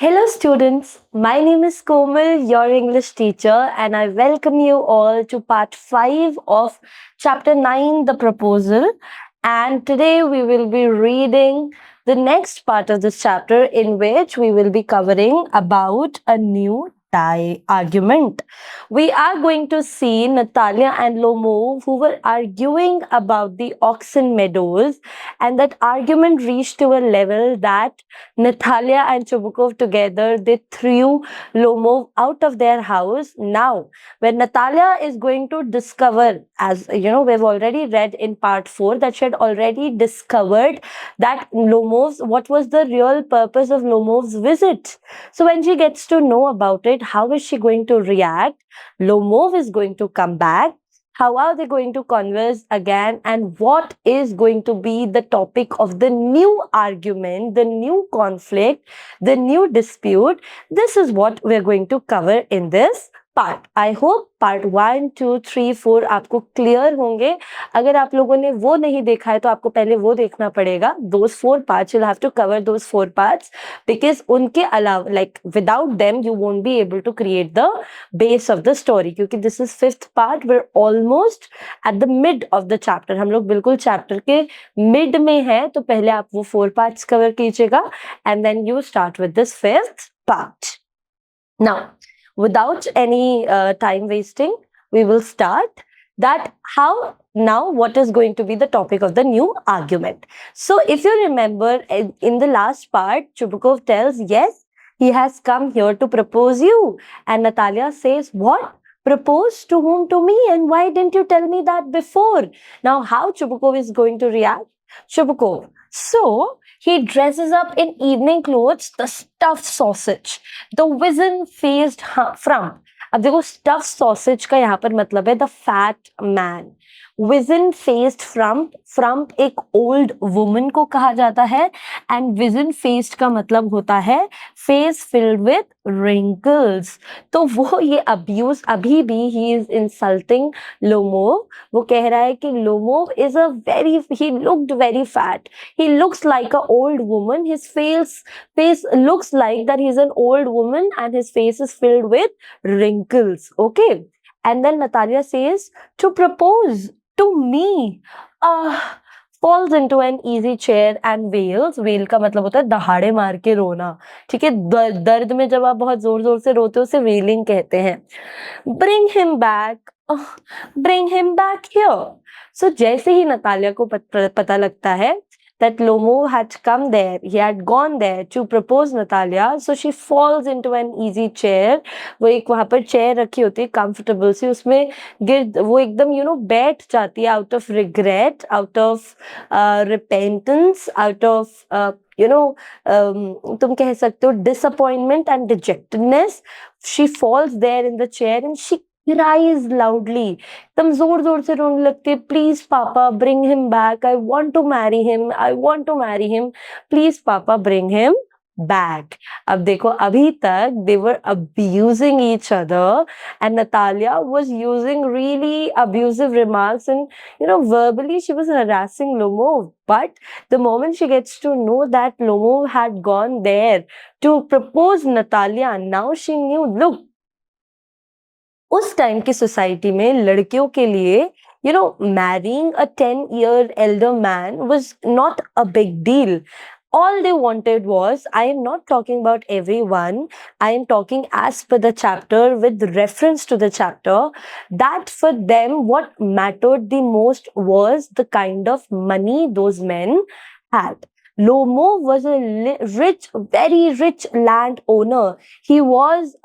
Hello, students. My name is Komal, your English teacher, and I welcome you all to part 5 of chapter 9, The Proposal. And today we will be reading the next part of this chapter, in which we will be covering about a new argument. We are going to see Natalia and Lomov, who were arguing about the oxen meadows, and that argument reached to a level that Natalia and Chubukov together, they threw Lomov out of their house. Now, when Natalia is going to discover, as you know, we've already read in part 4 that she had already discovered that what was the real purpose of Lomov's visit. So when she gets to know about it, how is she going to react? Lomov is going to come back. How are they going to converse again, and what is going to be the topic of the new argument, the new conflict, the new dispute? This is what we're going to cover in this part. I hope part 1, 2, 3, 4 आपको clear होंगे. अगर आप लोगों ने वो नहीं देखा है तो आपको पहले वो देखना पड़ेगा. Those 4 parts, you'll have to cover those 4 parts because उनके अलावा, like without them you won't be able to create the base of the story. क्योंकि this is 5th part, we're almost at the mid of the chapter. हम लोग बिल्कुल chapter के mid में हैं, तो पहले आप वो 4 parts cover कीजिएगा and then you start with this 5th part. Now, without any time wasting, we will start that what is going to be the topic of the new argument. So if you remember, in the last part, Chubukov tells, yes, he has come here to propose you. And Natalia says, what? Propose to whom? To me? And why didn't you tell me that before? Now, how Chubukov is going to react? Chubukov. So, he dresses up in evening clothes, the stuffed sausage, the wizen-faced frump. अब देखो stuffed sausage का यहाँ पर मतलब है the fat man. Wizen-faced frump एक old woman को कहा जाता है, and wizen-faced का मतलब होता है face filled with wrinkles. तो वो ये abuse अभी भी he is insulting Lomov. वो कह रहा है कि Lomov is he looked very fat. He looks like an old woman. His face looks like that he's an old woman and his face is filled with wrinkles. Okay. And then Natalia says, to propose to me. Falls into an easy chair and wails. Wail का मतलब होता है दहाड़े मार के रोना. ठीक है, दर्द में जब आप बहुत जोर जोर से रोते हो उसे वेलिंग कहते हैं. Bring him back. Bring him back here. So जैसे ही नतालिया को पता लगता है that Lomov had come there, he had gone there to propose Natalia, so she falls into an easy chair. वो एक वहाँ पर chair रखी होती है comfortable सी, उसमें वो एकदम बैठ जाती है out of regret, out of repentance, out of तुम कह सकते हो disappointment and dejectedness. She falls there in the chair and she cries loudly. एकदम जोर जोर से रोने लगती है. Please Papa, bring him back. I want to marry him. I want to marry him. Please Papa, bring him back. अब देखो, अभी तक they were abusing each other and Natalia was using really abusive remarks and verbally she was harassing Lomov. But the moment she gets to know that Lomov had gone there to propose Natalia, now she knew, look, उस time की society में लड़कियों के लिए marrying a 10-year elder man was not a big deal. All they wanted was, I am not talking about everyone, I am talking as per the chapter with reference to the chapter, that for them what mattered the most was the kind of money those men had. Lomov was a very rich landowner. He was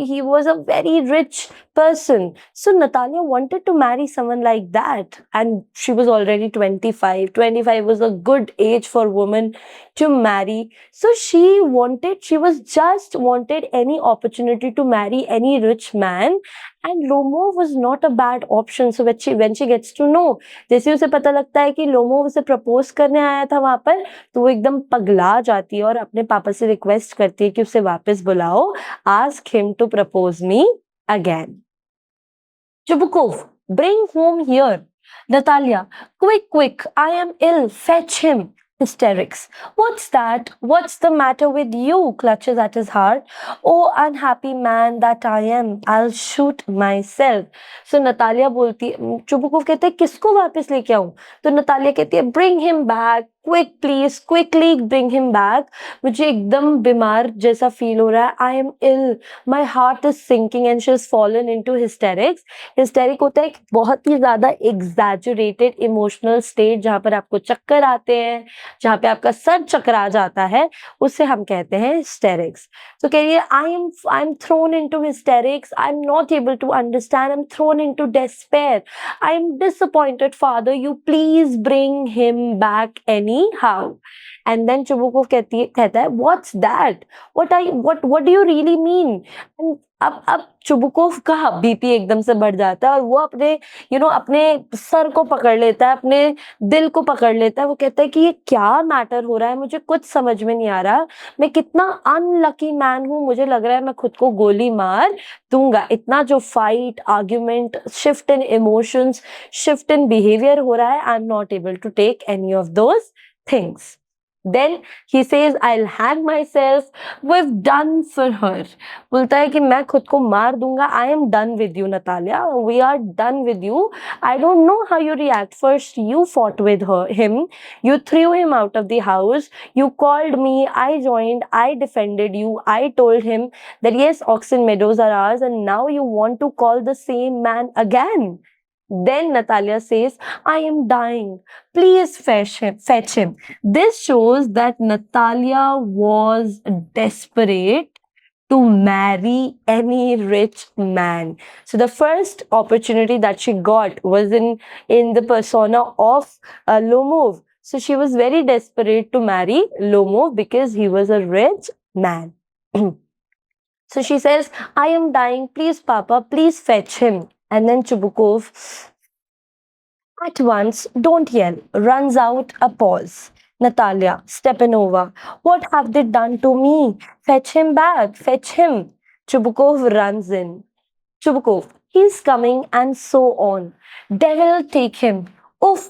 he was a very rich person. So Natalia wanted to marry someone like that. And she was already 25. 25 was a good age for women to marry. So she just wanted any opportunity to marry any rich man. And Lomov was not a bad option. So when she gets to know, जैसे उसे पता लगता है कि Lomov उसे propose करने आया था वहां पर, तो वो एकदम पगला जाती है और अपने पापा से रिक्वेस्ट करती है कि उसे वापस बुलाओ. Ask him to propose me again. Chubukov, bring home here. Natalia, quick, I am ill, fetch him. Hysterics. What's that? What's the matter with you? Clutches at his heart. Oh, unhappy man that I am. I'll shoot myself. So Natalia बोलती Chubukov कहते हैं किसको वापस लेके आऊं? तो Natalia कहती है bring him back. Quick please, quickly bring him back. मुझे एकदम बीमार जैसा फील हो रहा है. I am ill. My heart is sinking and she has fallen into hysterics. Hysteric होता है एक बहुत ही ज़्यादा exaggerated emotional state जहाँ पर आपको चक्कर आते हैं, जहाँ पे आपका सर चकरा जाता है, उसे हम कहते हैं हिस्टेरिक्स. तो कहिए I am thrown into hysterics, I am not able to understand, I am thrown into despair, I am disappointed father, you please bring him back anyhow. And then Chubukov कहता है what's that, what do you really mean? And अब Chubukov का BP एकदम से बढ़ जाता है और वो अपने अपने सर को पकड़ लेता है, अपने दिल को पकड़ लेता है. वो कहता है कि ये क्या मैटर हो रहा है, मुझे कुछ समझ में नहीं आ रहा, मैं कितना अनलकी मैन हूँ, मुझे लग रहा है मैं खुद को गोली मार दूंगा. इतना जो fight, argument, shift in emotions, shift in behaviour हो रहा है, I am not able to take any of those things. Then he says, I'll hang myself. We've done for her. बोलता है कि मैं खुद को मार दूंगा. I am done with you, Natalia. We are done with you. I don't know how you react. First, you fought with him. You threw him out of the house. You called me. I joined. I defended you. I told him that yes, Oxen Meadows are ours, and now you want to call the same man again. Then Natalia says, I am dying. Please fetch him. This shows that Natalia was desperate to marry any rich man. So the first opportunity that she got was in the persona of Lomov. So she was very desperate to marry Lomov because he was a rich man. So she says, I am dying. Please, Papa, please fetch him. And then Chubukov, at once, don't yell, runs out a pause. Natalia, Stepanova, what have they done to me? Fetch him back, fetch him. Chubukov runs in. Chubukov, he's coming, and so on. Devil take him. Oof,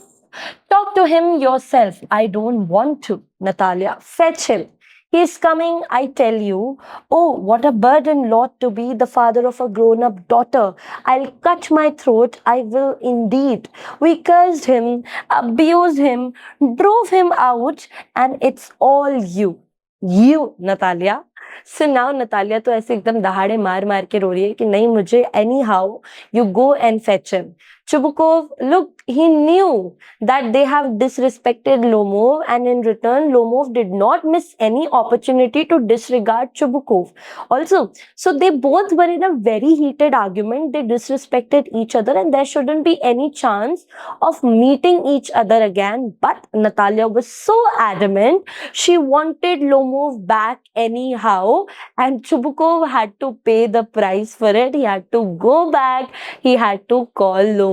talk to him yourself. I don't want to. Natalia, fetch him. He's coming, I tell you. Oh, what a burden lot to be the father of a grown-up daughter. I'll cut my throat, I will indeed. We cursed him, abused him, drove him out, and it's all you. You, Natalia. So now Natalia तो ऐसे एकदम दहाड़े मार मार के रो रही है कि नहीं मुझे anyhow you go and fetch him. Chubukov, look, he knew that they have disrespected Lomov, and in return, Lomov did not miss any opportunity to disregard Chubukov. Also, so they both were in a very heated argument. They disrespected each other, and there shouldn't be any chance of meeting each other again. But Natalia was so adamant. She wanted Lomov back anyhow, and Chubukov had to pay the price for it. He had to go back. He had to call Lomov.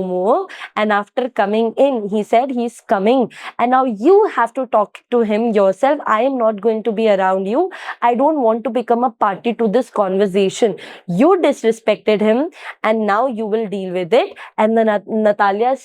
And after coming in, he said he's coming, and now you have to talk to him yourself. I am not going to be around you. I don't want to become a party to this conversation. You disrespected him, and now you will deal with it. And then Natalia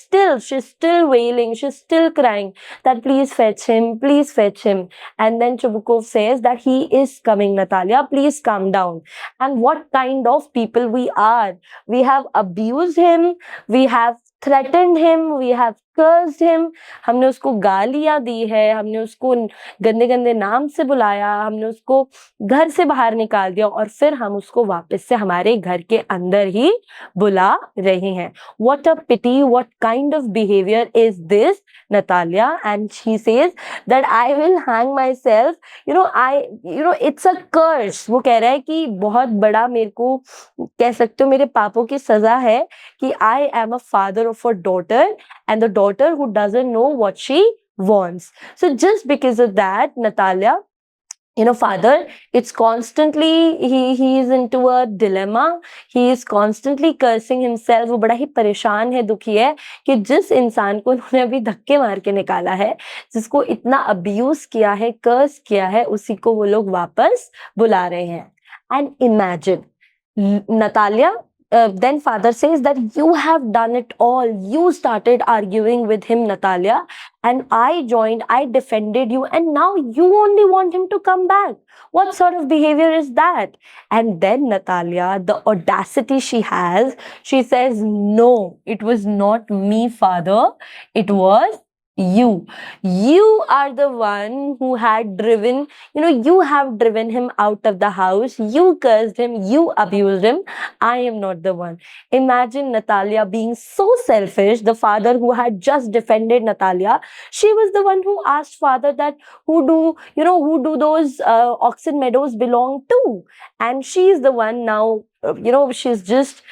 she's still wailing, she's still crying that please fetch him, please fetch him. And then Chubukov says that he is coming, Natalia, please calm down. And what kind of people we are. We have abused him, we have threatened him, we have cursed him. हमने उसको गालियां दी है, हमने उसको गंदे गंदे नाम से बुलाया, हमने उसको घर से बाहर निकाल दिया, और फिर हम उसको वापस से हमारे घर के अंदर ही बुला रहे हैं. What a pity, what kind of behavior is this, Natalia? And she says that I will hang myself. It's a curse. वो कह रहा है कि बहुत बड़ा मेरे को कह सकते हो मेरे पापों की सजा है कि I am a father of a daughter, and the daughter who doesn't know what she wants. So just because of that, Natalia, father, it's constantly, he is into a dilemma. He is constantly cursing himself. वो बड़ा ही परेशान है, दुखी है कि जिस इंसान को उन्होंने अभी धक्के मार के निकाला है, जिसको इतना अब्यूज किया है, कर्स किया है, उसी को वो लोग वापस बुला रहे हैं. And imagine, Natalia then father says that you have done it all. You started arguing with him, Natalia, and I joined, I defended you, and now you only want him to come back. What sort of behavior is that? And then Natalia, the audacity she has, she says, no, it was not me, father. It was you. You are the one who had driven, you have driven him out of the house. You cursed him. You abused him. I am not the one. Imagine Natalia being so selfish. The father who had just defended Natalia, she was the one who asked father that who do those Oxen Meadows belong to? And she is the one now, she's just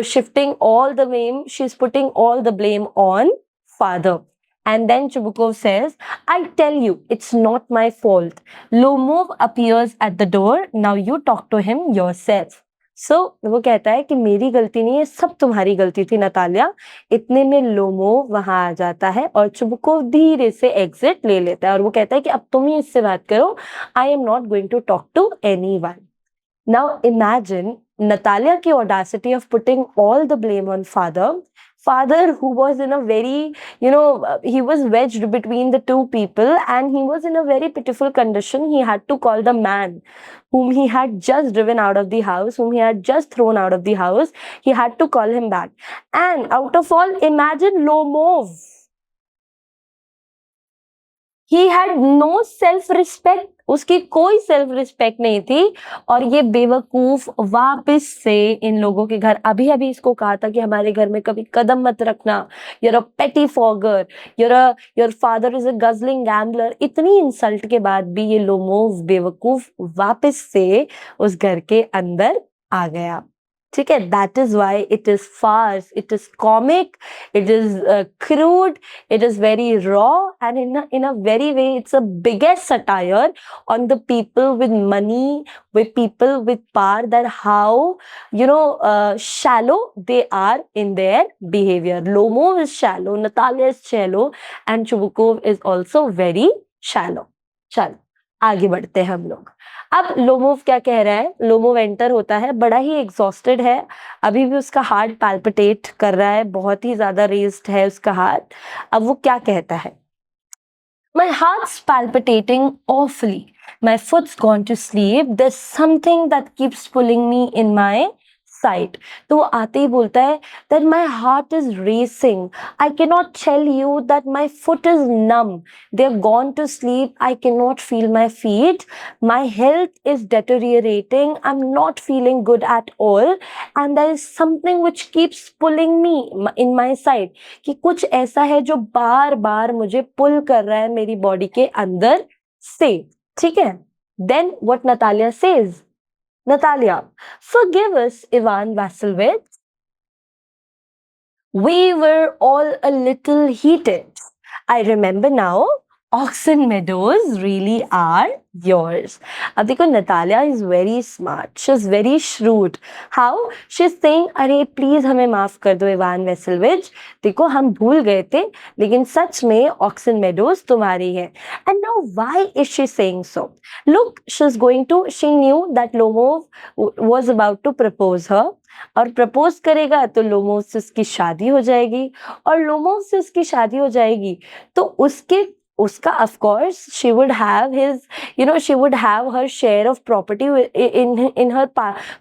shifting all the blame. She's putting all the blame on father. And then Chubukov says, I tell you, it's not my fault. Lomov appears at the door. Now you talk to him yourself. So वो कहता है कि मेरी गलती नहीं है, सब तुम्हारी गलती थी नतालिया. इतने में लोमोव वहां आ जाता है और चुबुकोव धीरे से एग्जिट ले लेता है और वो कहता है कि अब तुम ही इससे बात करो. I am not going to talk to anyone. Now imagine Natalia ki audacity of putting all the blame on father. Father who was in a very, he was wedged between the two people and he was in a very pitiful condition. He had to call the man whom he had just driven out of the house, whom he had just thrown out of the house. He had to call him back. And out of all, imagine Lomov. He had no self-respect. उसकी कोई self respect नहीं थी और ये बेवकूफ वापस से इन लोगों के घर, अभी अभी इसको कहा था कि हमारे घर में कभी कदम मत रखना, you're a petty fogger, your father is a guzzling gambler. इतनी इंसल्ट के बाद भी ये लोमोव बेवकूफ वापस से उस घर के अंदर आ गया. ठीक है, that is why it is farce, it is comic, it is crude, it is very raw, and in a very way it's a biggest satire on the people with money, with people with power, that how shallow they are in their behavior. Lomov is shallow, Natalia is shallow, and Chubukov is also very shallow. चलो आगे बढ़ते हैं हम लोग. अब Lomov क्या कह रहा है? लोमोव एंटर होता है, बड़ा ही एग्जॉस्टेड है, अभी भी उसका हार्ट पैल्पिटेट कर रहा है, बहुत ही ज्यादा रेज्ड है उसका हार्ट. अब वो क्या कहता है? My heart's palpitating awfully. My foot's gone to sleep. There's something that keeps pulling me in my side. तो वो आते ही बोलता है that my heart is racing. I cannot tell you that my foot is numb. They're gone to sleep. I cannot feel my feet. My health is deteriorating. I'm not feeling good at all. And there is something which keeps pulling me in my side. कि कुछ ऐसा है जो बार बार मुझे पुल कर रहा है मेरी बॉडी के अंदर से. ठीक है. Then what Natalia says? Natalia, forgive us, Ivan Vassilevich. We were all a little heated. I remember now, Oxen Meadows really are yours. अब देखो, Natalia is very smart. She's very shrewd. How? She's saying, अरे please हमें माफ कर दो Ivan वेसेलविच, देखो हम भूल गए थे, लेकिन सच में Oxen Meadows तुम्हारी है. And now why is she saying so? Look, she knew that Lomov was about to propose her. और प्रपोज करेगा तो लोमोव से उसकी शादी हो जाएगी, और लोमोव से उसकी शादी हो जाएगी तो उसका of course she would have her share of property in her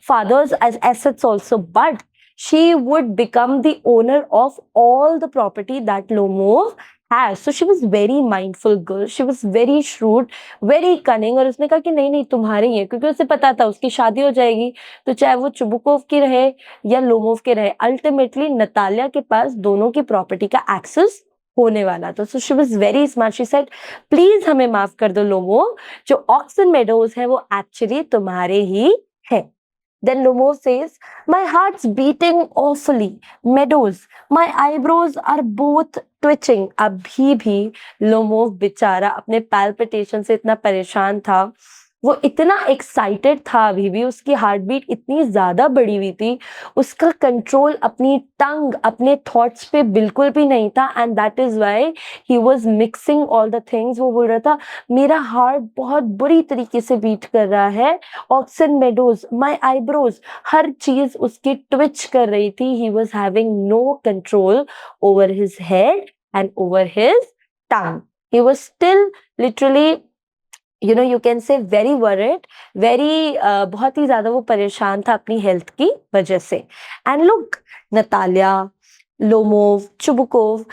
father's assets also, but she would become the owner of all the property that Lomov has. So she was very mindful girl, she was very shrewd, very cunning. और उसने कहा कि नहीं तुम्हारे ही है, क्योंकि उसे पता था उसकी शादी हो जाएगी तो चाहे वो चुबुकोव की रहे या लोमोव के रहे, अल्टीमेटली नतालिया के पास दोनों की प्रॉपर्टी का एक्सेस होने वाला था. So she was very smart. She said please हमें माफ कर दो लोमोव, जो ऑक्सन मेडोज है वो एक्चुअली तुम्हारे ही है. Then Lomov says, my heart's beating awfully. Meadows, my eyebrows are both twitching. अभी भी Lomov बेचारा अपने palpitation से इतना परेशान था. वो इतना एक्साइटेड था, अभी भी उसकी हार्ट बीट इतनी ज्यादा बढ़ी हुई थी, उसका कंट्रोल अपनी टंग, अपने थॉट्स पे बिल्कुल भी नहीं था, and that is why he was mixing all the things. वो बोल रहा था मेरा हार्ट बहुत बुरी तरीके से बीट कर रहा है, ऑक्सन मेडोज, माय आईब्रोज, हर चीज उसकी ट्विच कर रही थी। He was having no control over his head and over his tongue. He was still literally, you can say very worried, very बहुत ही ज्यादा वो परेशान था अपनी हेल्थ की वजह से। And look, Natalia, Lomov, Chubukov,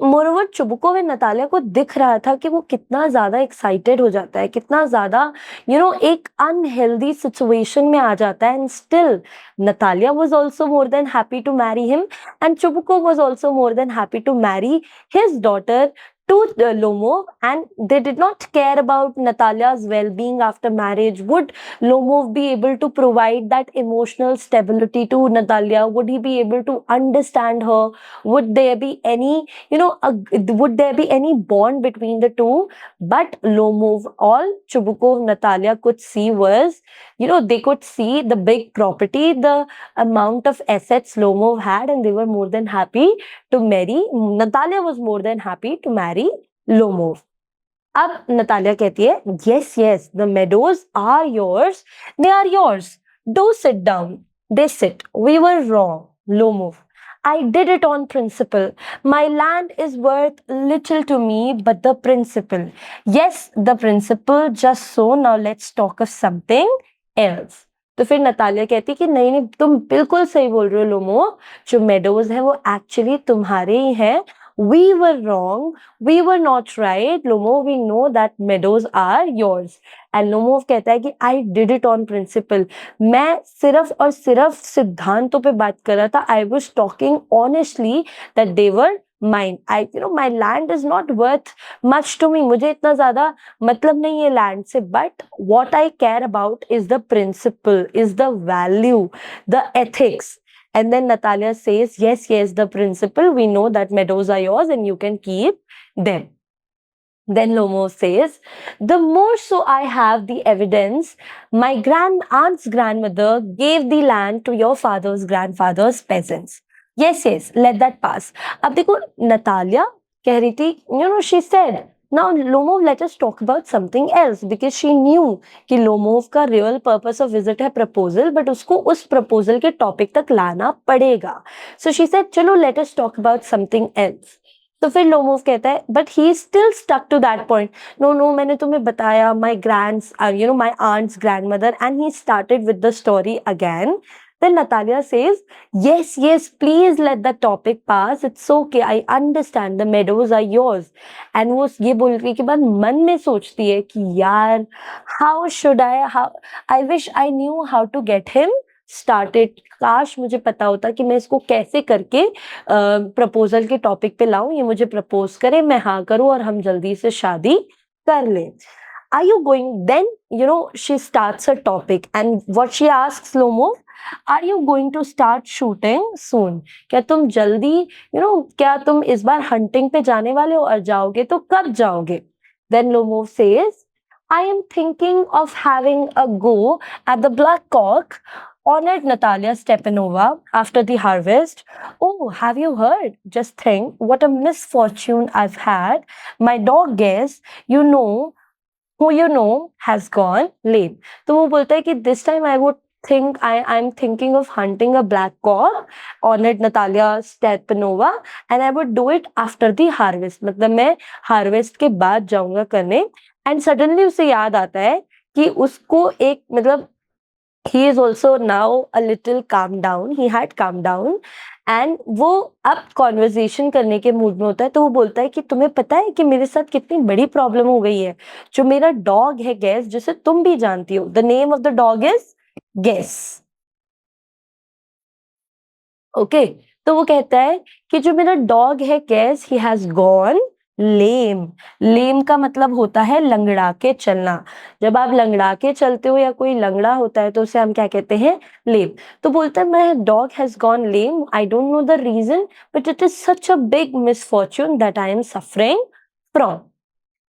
moreover Chubukov and Natalia को दिख रहा था कि वो कितना ज्यादा एक्साइटेड हो जाता है, कितना ज्यादा एक अनहेल्दी सिचुएशन में आ जाता है, and still Natalia was also more than happy to marry him, and Chubukov was also more than happy to marry his daughter to Lomov, and they did not care about Natalia's well-being after marriage. Would Lomov be able to provide that emotional stability to Natalia? Would he be able to understand her? Would there be any, would there be any bond between the two? But Lomov, all Chubukov, Natalia could see was, they could see the big property, the amount of assets Lomov had, and they were more than happy to marry. Natalia was more than happy to marry Lomov. अब Natalia कहती है yes, yes, the meadows are yours, they are yours, do sit down. They sit. We were wrong, Lomov. I did it on principle. My land is worth little to me, but the principle. Yes, the principle, just so. Now let's talk of something else. तो फिर Natalia कहती कि नहीं नहीं, तुम बिल्कुल सही बोल रहे हो लोमो, जो मेडोज है वो एक्चुअली तुम्हारे ही हैं. We were wrong, we were not right, Lomo, we know that meadows are yours. And Lomo कहता है कि I did it on principle. मैं सिर्फ और सिर्फ सिद्धांतों पे बात कर रहा था. I was talking honestly that they were mine. My land is not worth much to me. मुझे इतना ज़्यादा मतलब नहीं है land से. But what I care about is the principle, is the value, the ethics. And then Natalia says, yes, yes, the principle, we know that meadows are yours and you can keep them. Then Lomo says, the more so I have the evidence, my aunt's grandmother gave the land to your father's grandfather's peasants. Yes, yes, let that pass. अब देखो Natalia कह रही थी, she said, now Lomov, let us talk about something else, because she knew कि Lomov का real purpose of visit है proposal, but उसको उस proposal के topic तक लाना पड़ेगा. So she said, चलो let us talk about something else. तो फिर लोमोव कहता है but he still stuck to that point. No मैंने तुम्हें बताया my my aunt's grandmother, and he started with the story again. Then Natalia says, yes, yes, please let the topic pass. It's okay. I understand. The meadows are yours. And वो ये बोलने के बाद मन में सोचती है कि यार, how should I wish I knew how to get him started. काश मुझे पता होता कि मैं इसको कैसे करके प्रपोजल के टॉपिक पे लाऊं, ये मुझे प्रपोज करे, मैं हाँ करूं और हम जल्दी से शादी कर लें. Are you going? Then she starts a topic, and what she asks Lomo, are you going to start shooting soon? क्या तुम जल्दी क्या तुम इस बार हंटिंग पे जाने वाले हो, और जाओगे तो कब जाओगे? Then Lomo says, I am thinking of having a go at the Black Cock, honored Natalia Stepanova, after the harvest. Oh, have you heard? Just think what a misfortune I've had. My dog Guess, who has gone lame. तो वो बोलता है कि this time I would think I'm thinking of hunting a black cock, honored Natalia Stepanova, and I would do it after the harvest. मतलब मैं harvest के बाद जाऊंगा करने. And suddenly उसे याद आता है कि उसको एक मतलब he is also now a little calmed down. He had calmed down. And वो अब कॉन्वर्जेशन करने के मूड में होता है. तो वो बोलता है कि तुम्हें पता है कि मेरे साथ कितनी बड़ी प्रॉब्लम हो गई है. जो मेरा डॉग है गैस, जिसे तुम भी जानती हो, the name of the dog is gas. Okay, तो वो कहता है कि जो मेरा डॉग है गैस, ही हैज गॉन लेम. लेम का मतलब होता है लंगड़ा के चलना. जब आप लंगड़ा के चलते हो या कोई लंगड़ा होता है तो उसे हम क्या कहते हैं? लेम. तो बोलता है my dog has gone lame. I don't know the reason, but it is such a big misfortune that I am suffering from.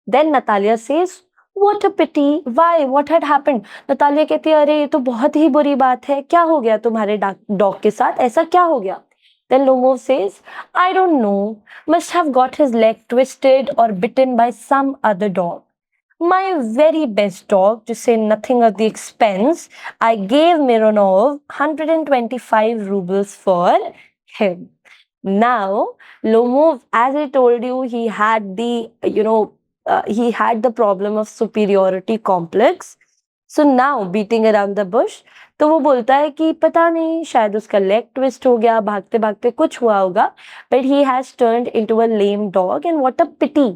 Then Natalia says, What a pity. Why? What had happened? Natalia कहती है अरे ये तो बहुत ही बुरी बात है, क्या हो गया तुम्हारे डॉग के साथ, ऐसा क्या हो गया? Then Lomov says, I don't know, must have got his leg twisted or bitten by some other dog. My very best dog, to say nothing of the expense, I gave Mironov 125 rubles for him. Now, Lomov, as I told you, he had he had the problem of superiority complex. So now, beating around the bush, तो वो बोलता है कि पता नहीं शायद उसका leg twist हो गया, भागते भागते कुछ हुआ होगा, but he has turned into a lame dog and what a pity.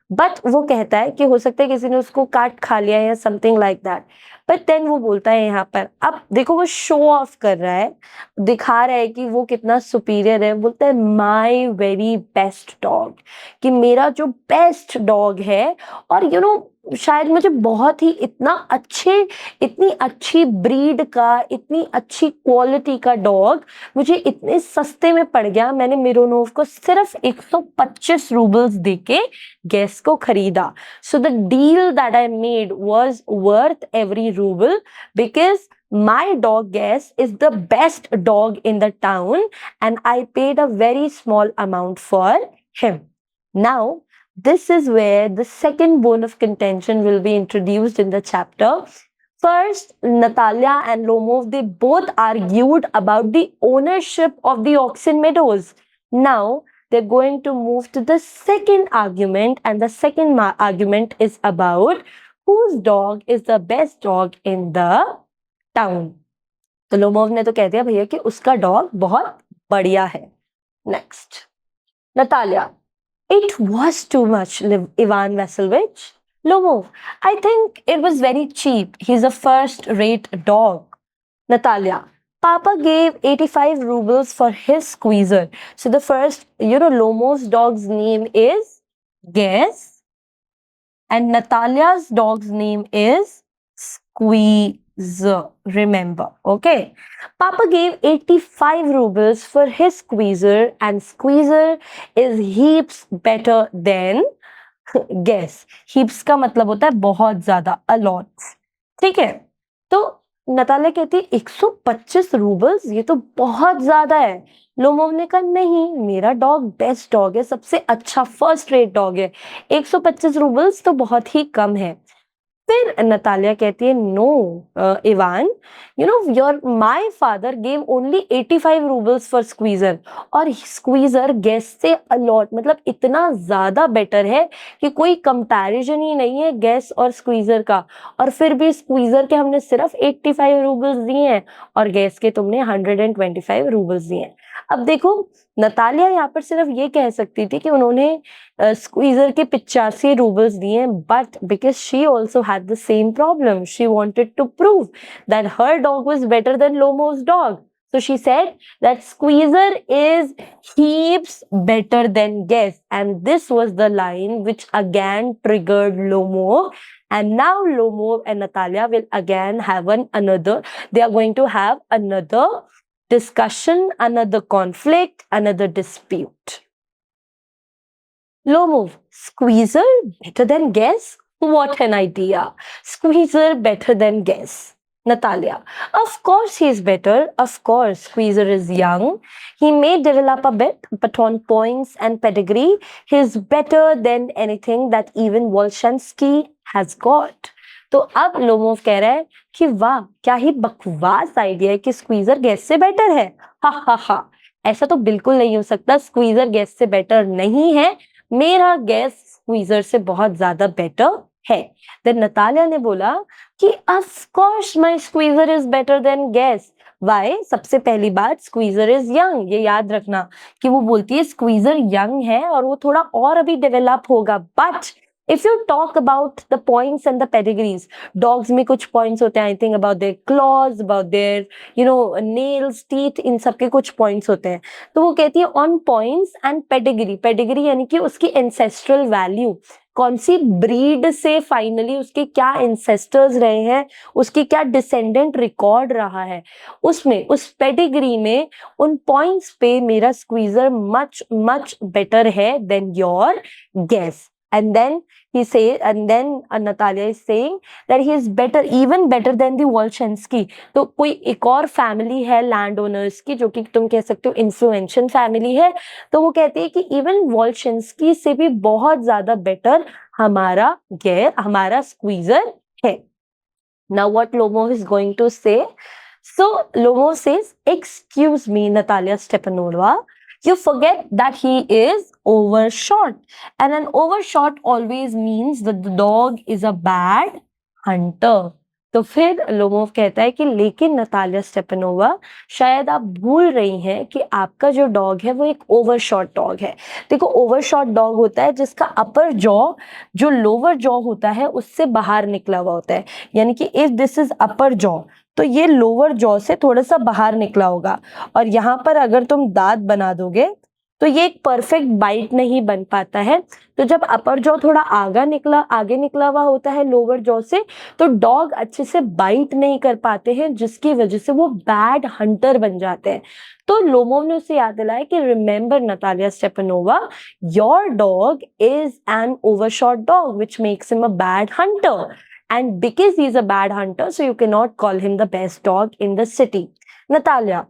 But वो कहता है कि हो सकता है किसी ने उसको काट खा लिया या something like that. But then वो बोलता है यहाँ पर, अब देखो वो शो ऑफ कर रहा है, दिखा रहा है कि वो कितना सुपीरियर है. बोलता है माई वेरी बेस्ट डॉग, कि मेरा जो बेस्ट डॉग है, और शायद मुझे बहुत ही इतनी अच्छी ब्रीड का, इतनी अच्छी क्वालिटी का डॉग मुझे इतने सस्ते में पड़ गया. मैंने मिरोनोव को सिर्फ 125 रूबल्स देके गैस को खरीदा. So the deal that I made was worth every rouble, because my dog Guess is the best dog in the town and I paid a very small amount for him. Now, this is where the second bone of contention will be introduced in the chapter. First, Natalia and Lomov, they both argued about the ownership of the oxen meadows. Now, they're going to move to the second argument, and the second argument is about whose dog is the best dog in the town. तो Lomov ने तो कह दिया भैया कि उसका dog बहुत बढ़िया है. Next, Natalia. It was too much, Ivan Vassilevich. Lomov, I think it was very cheap. He's a first-rate dog. Natalia, Papa gave 85 rubles for his squeezer. So the first, Lomov's dog's name is Guess, and Natalia's dog's name is Squeezer. Remember, okay? Papa gave 85 rubles for his squeezer, and squeezer is heaps better than Guess. Heaps का मतलब होता है बहुत ज्यादा, a lot. ठीक है? तो Natalia कहती है 125 रूबल्स, ये तो बहुत ज्यादा है. लोमोव ने कहा नहीं, मेरा डॉग बेस्ट डॉग है, सबसे अच्छा फर्स्ट रेट डॉग है, 125 रूबल्स तो बहुत ही कम है. फिर नतालिया कहती है no Ivan, your my father gave only 85 roubles for Squeezer, और स्क्वीजर गेस से अलॉट, मतलब इतना ज्यादा बेटर है कि कोई कंपैरिजन ही नहीं है गैस और स्क्वीजर का. और फिर भी स्क्वीजर के हमने सिर्फ 85 रूबल्स दिए हैं और गैस के तुमने 125 रूबल्स दिए हैं. अब देखो, नतालिया यहाँ पर सिर्फ ये कह सकती थी कि उन्होंने स्क्वीजर के 85 रूबल्स दिए, but because she also had the same problem, she wanted to prove that her dog was better than Lomov's dog. So she said that Squeezer is heaps better than Guess, and this was the line which again triggered Lomov, and now Lomov and Natalia will again have they are going to have another discussion, another conflict, another dispute. Lomov, Squeezer better than Guess? What an idea. Squeezer better than Guess. Natalia, of course he is better. Of course, Squeezer is young. He may develop a bit, but on points and pedigree, he is better than anything that even Volshansky has got. तो अब Lomov कह रहा है कि वाह, क्या ही बकवास idea है कि स्क्वीजर गैस से बेटर है. हा हा हा, ऐसा तो बिल्कुल नहीं हो सकता. स्क्वीजर गैस से बेटर नहीं है, मेरा गैस स्क्वीजर से बहुत ज्यादा बेटर है. देन नतालिया ने बोला कि of course my Squeezer is better than Guess. Why? सबसे पहली बात, स्क्वीजर इज यंग. ये याद रखना कि वो बोलती है स्क्वीजर यंग है और वो थोड़ा और अभी डेवलप होगा. But if you talk about the points and the pedigrees, dogs में कुछ points होते हैं, I think about their claws, about their nails, teeth, इन सब के कुछ points होते हैं. तो वो कहती है on points and pedigree यानी कि उसकी ancestral value, कौन सी ब्रीड से फाइनली उसके क्या एंसेस्टर्स रहे हैं, उसकी क्या डिसेंडेंट रिकॉर्ड रहा है, उसमें उस पेडिग्री में उन पॉइंट्स पे मेरा स्क्वीजर मच मच बेटर है than your Guess. and then Natalia is saying that he is better, even better than the Wolshinsky. तो कोई एक और फैमिली है लैंड ओनर्स की जो कि तुम कह सकते हो इन्फ्लुएंशियल फैमिली है, तो वो कहती है कि इवन वॉल्शिंस्की से भी बहुत ज्यादा बेटर हमारा स्क्वीजर है. Now what Lomov is going to say? So Lomov says, excuse me, Natalia Stepanova, you forget that he is overshot. And an overshot always means that the dog is a bad hunter. तो फिर Lomov कहता है कि लेकिन Natalia Stepanova, शायद आप भूल रही हैं कि आपका जो डॉग है वो एक ओवरशॉट डॉग है. देखो, ओवरशॉट डॉग होता है जिसका अपर जॉ जो लोअर जॉ होता है उससे बाहर निकला हुआ होता है. यानी कि if this is upper jaw तो ये लोअर जॉ से थोड़ा सा बाहर निकला होगा, और यहाँ पर अगर तुम दांत बना दोगे तो ये एक परफेक्ट बाइट नहीं बन पाता है. तो जब अपर जॉ थोड़ा आगे निकला हुआ होता है लोअर जॉ से, तो डॉग अच्छे से बाइट नहीं कर पाते हैं, जिसकी वजह से वो बैड हंटर बन जाते हैं. तो लोमोव ने उसे याद दिलाया कि remember Natalia Stepanova, your dog is an overshot dog which makes him a bad Hunter, and because he is a bad hunter, so you cannot call him the best dog in the city. Natalia,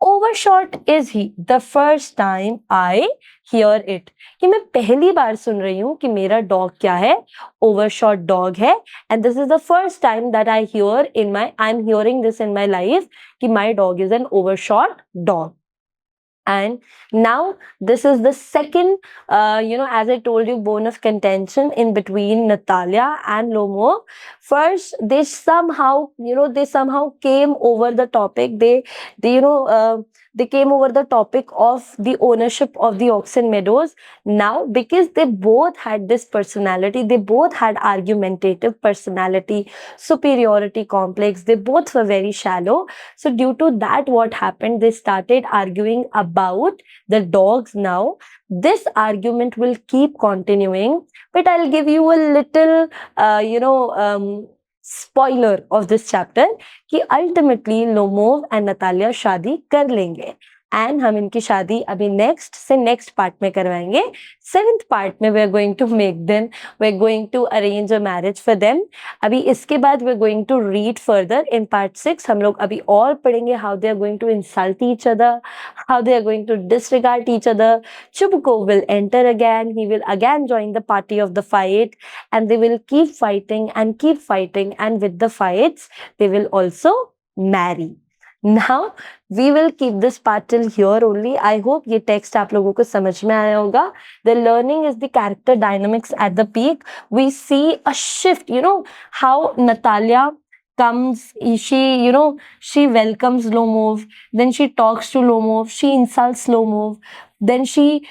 overshot is he? The first time I hear it. कि मैं पहली बार सुन रही हूँ कि मेरा dog क्या है, overshot dog है. And this is the first time that I'm hearing this in my life कि my dog is an overshot dog. And now this is the second, as I told you, bone of contention in between Natalia and Lomov. First, they somehow came over the topic. They came over the topic of the ownership of the Oxen Meadows. Now, because they both had this personality, they both had argumentative personality, superiority complex, they both were very shallow. So due to that, what happened, they started arguing about the dogs. Now this argument will keep continuing, but I'll give you a little spoiler of this chapter कि ultimately Lomov and Natalia शादी कर लेंगे. And हम इनकी शादी अभी next part में करवाएंगे. 7th पार्ट में we are going to arrange a marriage for them. अभी इसके बाद we are going to read further in part 6. हम लोग अभी और पढ़ेंगे how they are going to insult each other, how they are going to disregard each other. Chubuko will enter again. He will again join the party of the fight, and they will keep fighting, and with the fights they will also marry. Now we will keep this part till here only. I hope ये text आप लोगों को समझ में आया होगा. The learning is the character dynamics at the peak. We see a shift, how Natalia comes, she welcomes Lomov, then she talks to Lomov, she insults Lomov, then she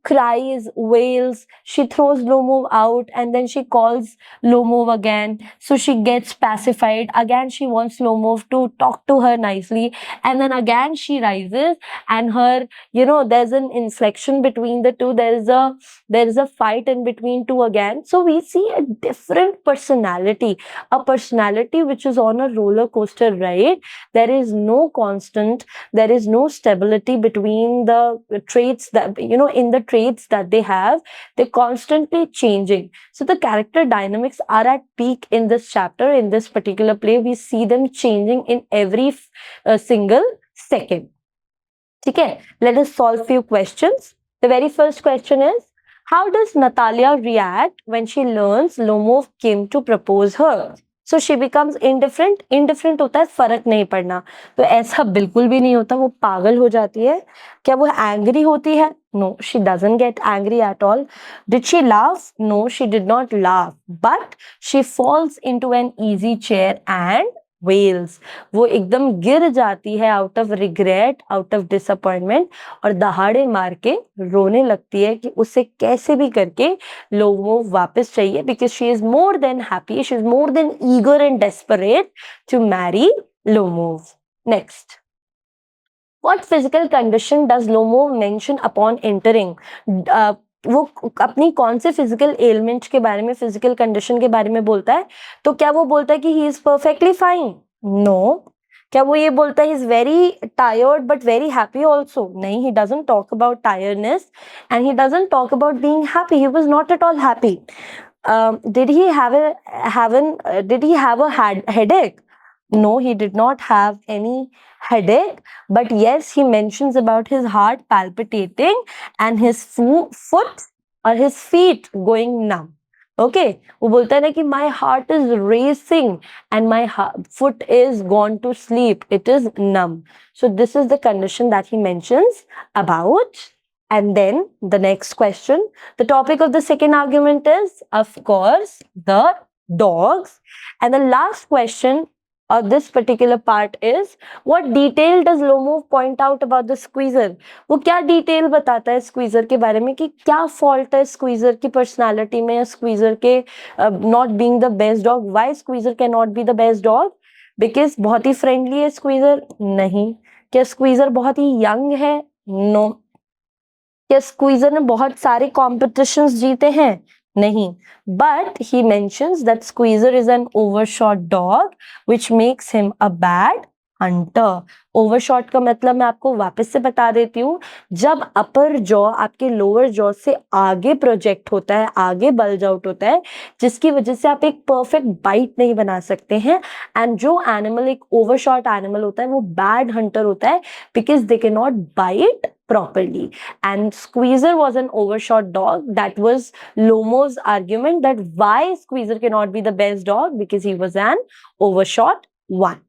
cries, wails, she throws Lomov out, and then she calls Lomov again. So she gets pacified again. She wants Lomov to talk to her nicely, and then again she rises, and her there's an inflection between the two. There is a fight in between two again. So we see a different personality, a personality which is on a roller coaster ride. There is no constant, there is no stability between the traits that in the traits that they have. They're constantly changing. So the character dynamics are at peak in this chapter. In this particular play, we see them changing in every single second. Okay, let us solve few questions. The very first question is, how does Natalia react when she learns Lomov came to propose her? So she becomes indifferent. Indifferent होता है फर्क नहीं पड़ना, तो ऐसा बिल्कुल भी नहीं होता. वो पागल हो जाती है. क्या वो एंग्री होती है? No, she doesn't get angry at all. Did she laugh? No, she did not laugh. But she falls into an easy chair and wails. वो एकदम गिर जाती है out of regret, out of disappointment, और दहाड़े मार के रोने लगती है कि उसे कैसे भी करके लोमोव वापस चाहिए, because she is more than happy, she is more than eager and desperate to marry Lomov. Next, what physical condition does Lomov mention upon entering? वो अपनी कौन से फिजिकल एलिमेंट के बारे में, फिजिकल कंडीशन के बारे में बोलता है? तो क्या वो बोलता है कि he is perfectly fine? No. क्या वो ये बोलता है he's very tired but very happy also? नहीं, he doesn't talk about tiredness and he doesn't talk about being happy. He was not at all happy. Did he have a headache? No, he did not have any headache, but yes, he mentions about his heart palpitating and his foot or his feet going numb. Okay, वो बोलता है ना कि my heart is racing and my foot is gone to sleep. It is numb. So this is the condition that he mentions about. And then the next question, the topic of the second argument is, of course, the dogs. And the last question of this particular part is, what detail does Lomov point out about the squeezer? वो क्या detail बताता है squeezer के बारे में कि क्या fault है स्क्वीजर की पर्सनालिटी में या स्क्वीजर के not being the best dog? Why squeezer can not be the best dog? Because बहुत ही फ्रेंडली है स्क्वीजर? नहीं. क्या स्क्वीजर बहुत ही यंग है? नो. क्या स्क्वीजर ने बहुत सारे कॉम्पिटिशंस जीते हैं? नहीं. But he mentions that squeezer is an overshot dog which makes him a bad Hunter. Overshot का मतलब मैं आपको वापस से बता देती हूँ. जब अपर जॉ आपके लोअर जॉ से आगे प्रोजेक्ट होता है, आगे बल्ज आउट होता है, जिसकी वजह से आप एक परफेक्ट बाइट नहीं बना सकते हैं. एंड जो एनिमल एक ओवरशॉट एनिमल होता है वो बैड हंटर होता है because they can not bite properly. And Squeezer was an overshot dog. That was Lomo's argument that why Squeezer cannot be the best dog because he was an overshot one.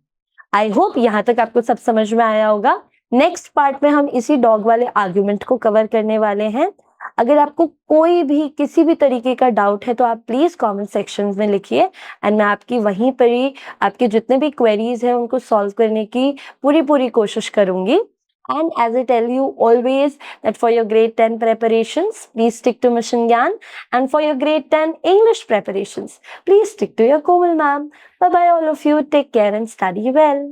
I hope यहाँ तक आपको सब समझ में आया होगा. Next part में हम इसी डॉग वाले आर्ग्यूमेंट को कवर करने वाले हैं. अगर आपको कोई भी किसी भी तरीके का डाउट है तो आप प्लीज कमेंट सेक्शन में लिखिए एंड मैं आपकी वहीं पर ही आपके जितने भी क्वेरीज हैं उनको सॉल्व करने की पूरी कोशिश करूंगी. And as I tell you always that for your grade 10 preparations, please stick to Mission Gyan. And for your grade 10 English preparations, please stick to your Komal ma'am. Bye-bye all of you. Take care and study well.